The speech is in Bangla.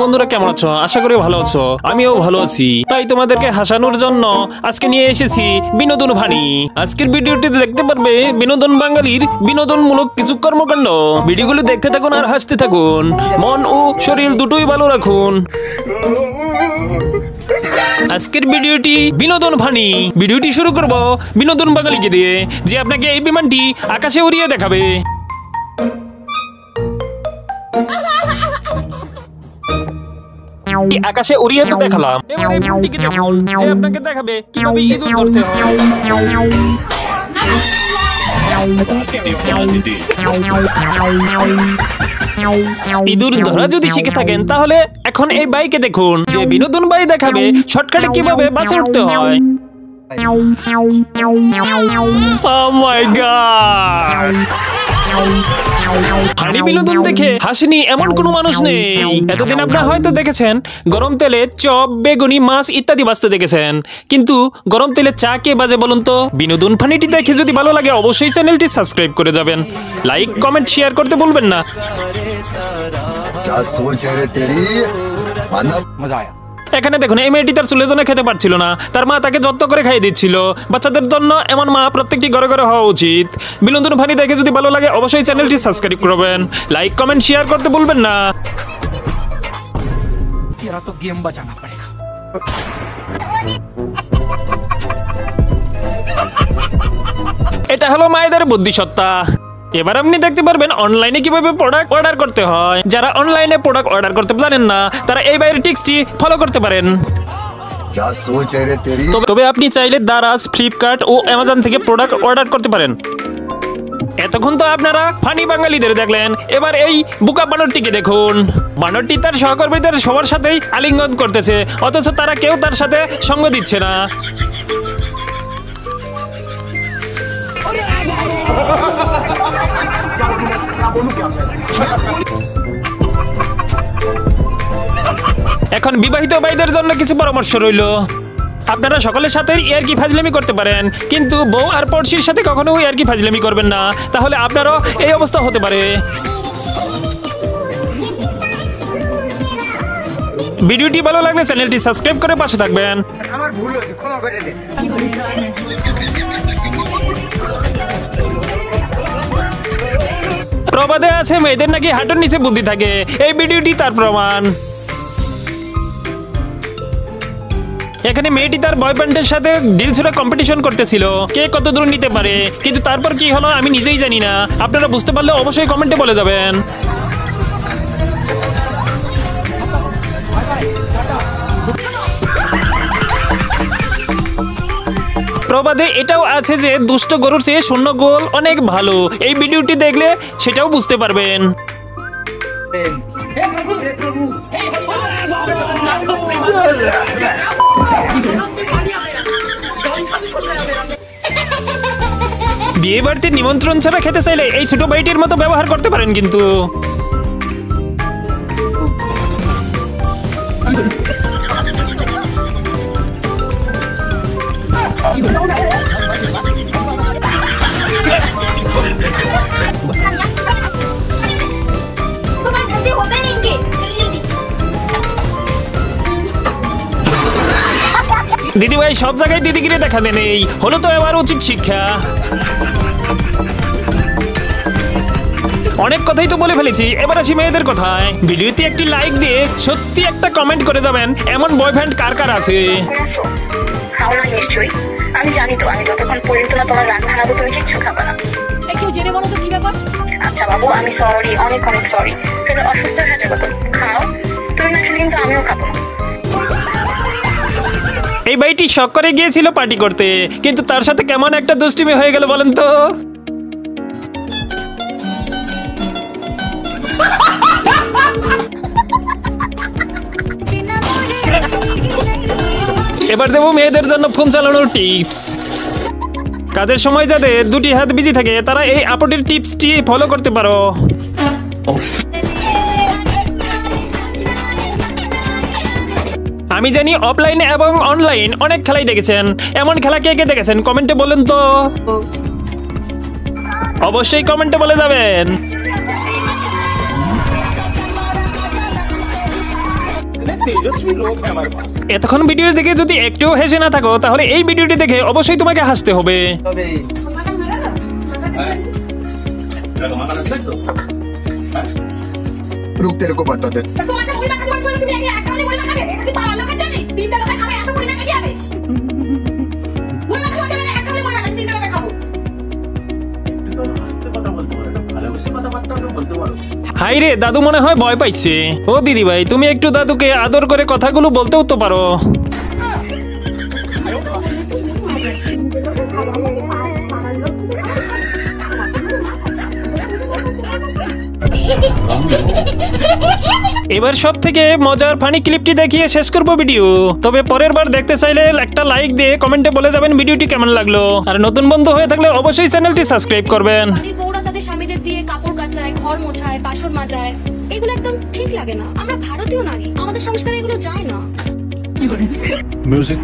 বন্ধুরা কেমন আছো? আশা করি ভালো আছো। আমিও ভালো আছি। তাই তোমাদেরকে হাসানোর জন্য আজকে নিয়ে এসেছি বিনোদন ভানি। আজকের ভিডিওটিতে দেখতে পারবে বিনোদন বাঙালির বিনোদনমূলক কিছু কর্মকাণ্ড। ভিডিওগুলো দেখতে থাকুন আর হাসতে থাকুন। মন ও শরীর দুটোই ভালো রাখুন। আজকের ভিডিওটি বিনোদন ভানি। ভিডিওটি শুরু করব বিনোদন বাঙালিকে দিয়ে, যে আপনাকে এই বিমানটি আকাশে উড়িয়ে দেখাবে। আকাশে উড়িয়ে তো দেখালাম, এবার এই বিমানটিকে দেখুন, যে আপনাকে দেখাবে কিভাবে ইঁদুর ধরতে হয়। ইঁদুর ধরা যদি শিখে থাকেন তাহলে এখন এই বাইকে দেখুন, যে বিনোদন বাই দেখাবে শর্টকাটে কিভাবে বাসে উঠতে হয়। Oh my God! হাড়ি বিনোদন দেখে হাসেনি এমন কোনো মানুষ নেই। এতদিন আপনারা হয়তো দেখেছেন গরম তেলে চপ, বেগুনি, মাছ ইত্যাদি বাজতে দেখেছেন, কিন্তু গরম তেলে চা কে বাজে বলুন তো? বিনোদন ফানিটি দেখে যদি ভালো লাগে অবশ্যই চ্যানেলটি সাবস্ক্রাইব করে যাবেন। লাইক, কমেন্ট, শেয়ার করতে ভুলবেন না। এখানে দেখুন, এই মেয়েটি তার চুলের জন্য খেতে পারছিল না, তার মা তাকে যত্ন করে খাইয়ে দিচ্ছিল। বাচ্চাদের জন্য এমন মা প্রত্যেকটি ঘরে ঘরে হওয়া উচিত। বিনোদন ফানি দেখে যদি ভালো লাগে অবশ্যই চ্যানেলটি সাবস্ক্রাইব করবেন। লাইক, কমেন্ট, শেয়ার করতে ভুলবেন না। এটা হলো মায়েদের বুদ্ধিসত্তা। এবার আপনি দেখতে পারবেন অনলাইনে কিভাবে প্রোডাক্ট অর্ডার করতে হয়। যারা অনলাইনে প্রোডাক্ট অর্ডার করতে জানেন না তারা এই বাইরের টিপসটি ফলো করতে পারেন। তবে আপনি চাইলে দারাজ, ফ্লিপকার্ট ও অ্যামাজন থেকে প্রোডাক্ট অর্ডার করতে পারেন। এতক্ষণ তো আপনারা ফানি বাঙালিদের দেখলেন, এবার এই বুকা বানরটিকে দেখুন। বানরটি তার সহকর্মীদের সবার সাথেই আলিঙ্গন করতেছে, অথচ তারা কেউ তার সাথে সঙ্গ দিচ্ছে না। এখন বিবাহিত ভাইদের জন্য কিছু পরামর্শ রইল। আপনারা সকলের সাথে ইয়ার্কি ফাজলামি করতে পারেন, কিন্তু বউ আর পড়শির সাথে কখনো ইয়ার্কি ফাজলামি করবেন না, তাহলে আপনারও এই অবস্থা হতে পারে। ভিডিওটি ভালো লাগলে চ্যানেলটি সাবস্ক্রাইব করে পাশে থাকবেন। আমার ভুল হয়েছে, ক্ষমা করে দিন। প্রবাদে আছে মেয়েদের নাকি হাঁটুর নিচে বুদ্ধি থাকে, এই ভিডিওটি তার প্রমাণ। এখানে মেয়েটি তার বয়ফ্রেন্ডের সাথে ডিল ছুড়ে কম্পিটিশন করতেছিল, কে কত দূর নিতে পারে, কিন্তু তারপর কি হলো আমি নিজেই জানি না। আপনারা বুঝতে পারলে অবশ্যই কমেন্টে বলে যাবেন। প্রবাদে এটাও আছে যে দুষ্ট গরুর চেয়ে শূন্য গোল অনেক ভালো। এই ভিডিওটি দেখলে সেটাও বুঝতে পারবেন। বিয়ে বাড়িতে নিমন্ত্রণ ছাড়া খেতে চাইলে এই ছোট বাইটির মতো ব্যবহার করতে পারেন কিন্তু। দিদি ভাই সব জায়গায় দিদিগিরি দেখাতে নেই, হলো তো এবার উচিত শিক্ষা। অনেক কথাই তো বলে ফেলেছি, এবার আসি মেয়েদের কথায়। ভিডিওতে একটি লাইক দিয়ে সত্যি একটা কমেন্ট করে যাবেন, এমন বয়ফ্রেন্ড কার কার আছে। আমি জানি তো, আমি যতক্ষণ পর্যন্ত না তোমার রাগ ভাঙাবো তুমি কিচ্ছু খাবে না। কেউ জেনে বলো তো কি ব্যাপার? আচ্ছা বাবু, আমি সরি, অনেক অনেক সরি। কিন্তু অসুস্থ হয়ে যাবো তো, খাও তুমি না খেলে কিন্তু আমিও খাবো। এই ভাইটি শখ করে গিয়েছিল পার্টি করতে, কিন্তু তার সাথে কেমন একটা দুষ্টিমি হয়ে গেল বলেন তো। এবার দেবো মেয়েদের জন্য ফোন চালানোর টিপস। কাজের সময় যাদের দুটি হাত বিজি থাকে তারা এই আপডেট টিপসটি ফলো করতে পারো। আমি জানি অফলাইনে এবং অনলাইন অনেক খেলাই দেখেছেন, এমন খেলা কে কে দেখেছেন কমেন্টে বলেন তো। অবশ্যই কমেন্টে বলে যাবেন। এতক্ষণ ভিডিও দেখে যদি একটুও হেসে না থাকো তাহলে এই ভিডিওটি দেখে অবশ্যই তোমাকে হাসতে হবে। रुक तेरे को बताते হাই রে, দাদু মনে হয় ভয় পাইছে। ও দিদি ভাই, তুমি একটু দাদুকে আদর করে কথাগুলো বলতেও তো পারো। এবার সব থেকে মজার ফানি ক্লিপটি দেখিয়ে শেষ করবো ভিডিও। তবে পরের বার দেখতে চাইলে একটা লাইক দিয়ে কমেন্টে বলে যাবেন ভিডিওটি কেমন লাগলো। আর নতুন বন্ধু হয়ে থাকলে অবশ্যই চ্যানেলটি সাবস্ক্রাইব করবেন। বউরা তাদের স্বামীদের দিয়ে কাপড় কাচায়, ঘর মোছায়, বাসন মাজায়, এগুলো একদম ঠিক লাগে না। আমরা ভারতীয় নারী, আমাদের সংস্কারে এগুলো যায় না। म्यूजिक